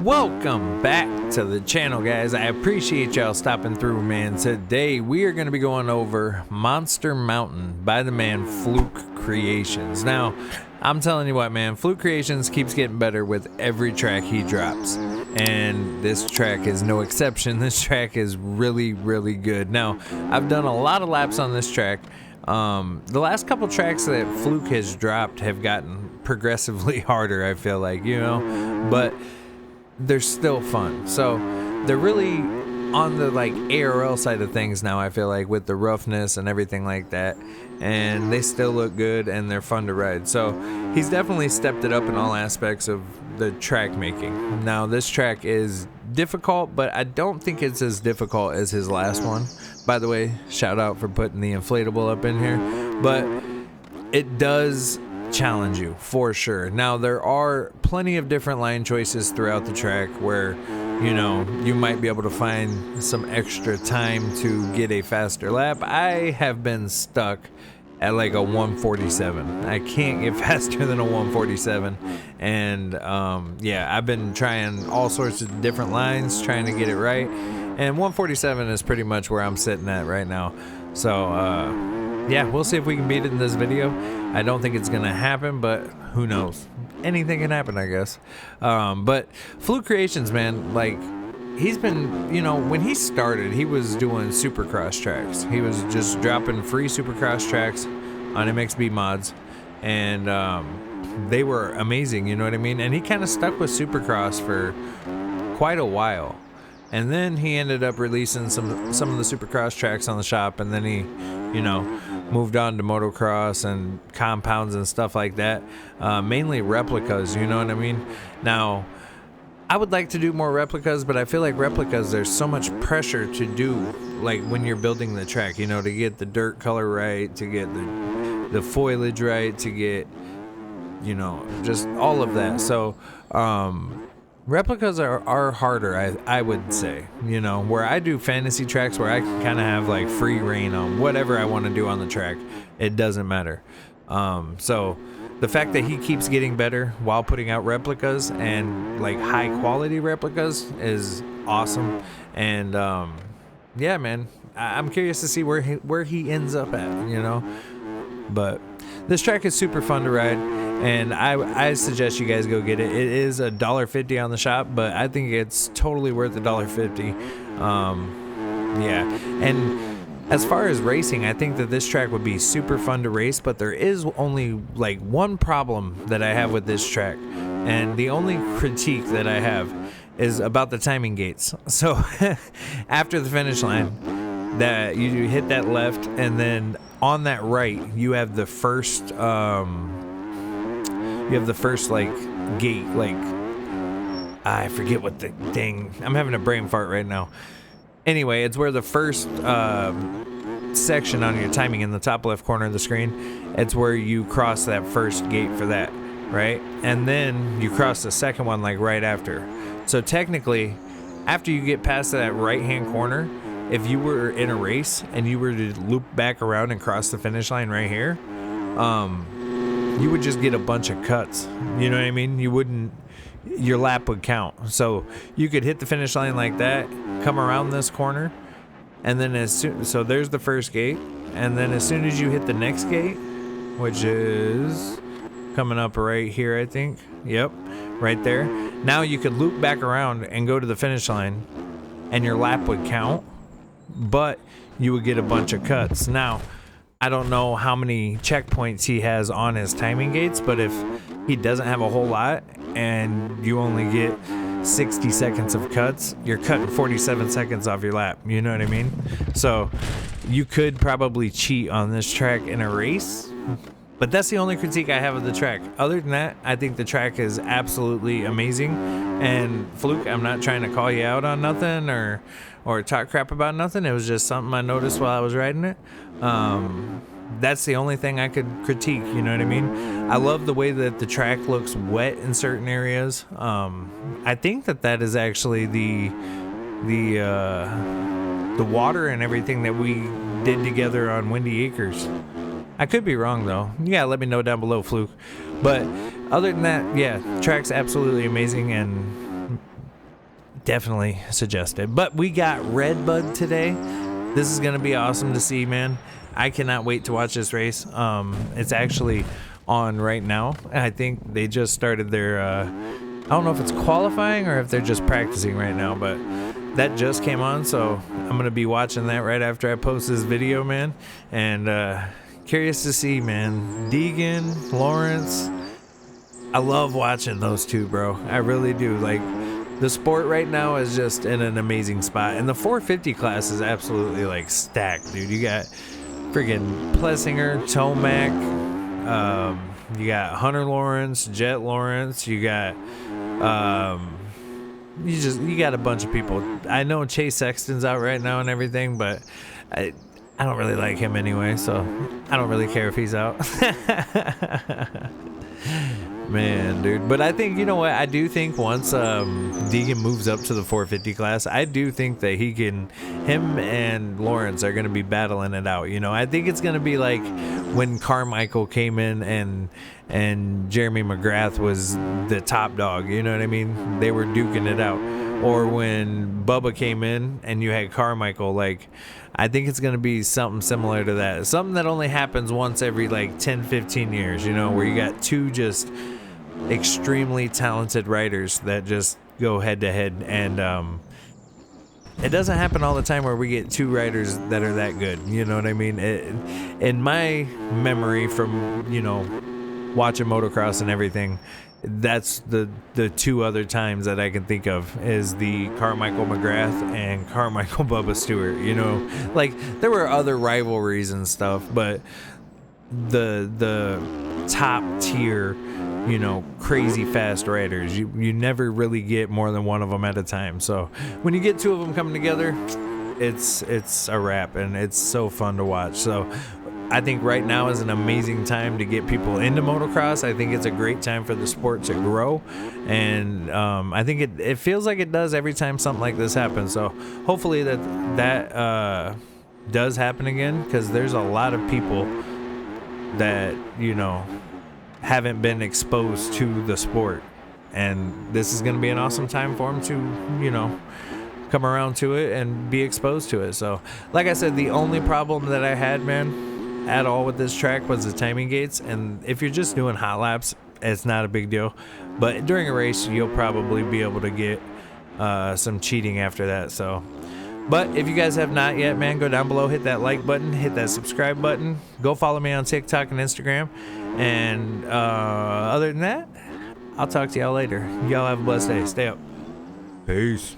Welcome back to the channel, guys. I appreciate y'all stopping through, man. Today we are going to be going over Monster Mountain by the man Fluke Creations. Now, I'm telling you what, man, Fluke Creations keeps getting better with every track he drops, and this track is no exception. This track is really, really good. Now, I've done a lot of laps on this track. The last couple tracks that Fluke has dropped have gotten progressively harder, I feel like, you know, but they're still fun. So they're really on the like ARL side of things now, I feel like, with the roughness and everything like that, and they still look good and they're fun to ride. So he's definitely stepped it up in all aspects of the track making. Now this track is difficult, but I don't think it's as difficult as his last one. By the way, shout out for putting the inflatable up in here, but it does challenge you for sure. Now there are plenty of different line choices throughout the track where, you know, you might be able to find some extra time to get a faster lap. I have been stuck at like a 147. I can't get faster than a 147, and yeah, I've been trying all sorts of different lines trying to get it right, and 147 is pretty much where I'm sitting at right now. So yeah, we'll see if we can beat it in this video. I don't think it's gonna happen, but who knows? Anything can happen, I guess. But Fluke Creations, man, like, he's been, you know, when he started, he was doing Supercross tracks. He was just dropping free Supercross tracks on MXB mods, and they were amazing, you know what I mean? And he kind of stuck with Supercross for quite a while. And then he ended up releasing some of the Supercross tracks on the shop, and then he, you know, moved on to Motocross and compounds and stuff like that. Mainly replicas, you know what I mean? Now, I would like to do more replicas, but I feel like replicas, there's so much pressure to do, like when you're building the track, you know, to get the dirt color right, to get the foliage right, to get, you know, just all of that. So, replicas are harder, I would say, you know, where I do fantasy tracks where I can kind of have like free reign on whatever I want to do on the track. It doesn't matter. So the fact that he keeps getting better while putting out replicas and like high quality replicas is awesome. And yeah, man, I'm curious to see where he ends up at, you know. But this track is super fun to ride, and I suggest you guys go get it. It is $1.50 on the shop, but I think it's totally worth $1.50. Yeah, and as far as racing, I think that this track would be super fun to race, but there is only like one problem that I have with this track, and the only critique that I have is about the timing gates. So after the finish line, that you hit that left, and then on that right you have the first like gate, like I forget what the dang, I'm having a brain fart right now. Anyway, it's where the first section on your timing in the top left corner of the screen, it's where you cross that first gate for that, right? And then you cross the second one like right after. So technically, after you get past that right hand corner, if you were in a race and you were to loop back around and cross the finish line right here, you would just get a bunch of cuts. You know what I mean? You wouldn't, your lap would count. So you could hit the finish line like that, come around this corner, and then so there's the first gate, and then as soon as you hit the next gate, which is coming up right here, I think. Yep, right there. Now you could loop back around and go to the finish line, and your lap would count, but you would get a bunch of cuts. Now, I don't know how many checkpoints he has on his timing gates, but if he doesn't have a whole lot and you only get 60 seconds of cuts, you're cutting 47 seconds off your lap. You know what I mean? So you could probably cheat on this track in a race, but that's the only critique I have of the track. Other than that, I think the track is absolutely amazing. And Fluke, I'm not trying to call you out on nothing or talk crap about nothing. It was just something I noticed while I was riding it. That's the only thing I could critique, you know what I mean? I love the way that the track looks wet in certain areas. I think that is actually the water and everything that we did together on Windy Acres. I could be wrong though. Yeah, let me know down below, Fluke. But other than that, yeah, track's absolutely amazing, and definitely suggest it. But we got Redbud today. This is gonna be awesome to see, man. I cannot wait to watch this race. It's actually on right now. I think they just started their I don't know if it's qualifying or if they're just practicing right now, but that just came on, so I'm gonna be watching that right after I post this video, man. And curious to see, man. Deegan, Lawrence, I love watching those two, bro. I really do. Like, the sport right now is just in an amazing spot, and the 450 class is absolutely like stacked, dude. You got friggin' Plessinger, Tomac, you got Hunter Lawrence, Jet Lawrence, you got you got a bunch of people. I know Chase Sexton's out right now and everything, but I don't really like him anyway, so I don't really care if he's out. Man, dude. But I think, you know what? I do think once Deegan moves up to the 450 class, I do think that him and Lawrence are going to be battling it out. You know, I think it's going to be like when Carmichael came in and Jeremy McGrath was the top dog. You know what I mean? They were duking it out. Or when Bubba came in and you had Carmichael, like, I think it's going to be something similar to that. Something that only happens once every like 10, 15 years, you know, where you got two just extremely talented riders that just go head to head. And it doesn't happen all the time where we get two riders that are that good. You know what I mean? In my memory from, you know, watching motocross and everything, that's the two other times that I can think of is the Carmichael McGrath and Carmichael Bubba Stewart. You know, like, there were other rivalries and stuff, but the top tier, you know, crazy fast riders, you never really get more than one of them at a time. So when you get two of them coming together, it's a wrap, and it's so fun to watch. So I think right now is an amazing time to get people into motocross. I think it's a great time for the sport to grow, and I think it feels like it does every time something like this happens. So hopefully that does happen again, because there's a lot of people that, you know, haven't been exposed to the sport, and this is going to be an awesome time for them to, you know, come around to it and be exposed to it. So like I said, the only problem that I had, man, at all with this track was the timing gates. And if you're just doing hot laps, it's not a big deal, but during a race you'll probably be able to get some cheating after that. So, but if you guys have not yet, man, go down below, hit that like button, hit that subscribe button, go follow me on TikTok and Instagram, and other than that, I'll talk to y'all later. Y'all have a blessed day. Stay up. Peace.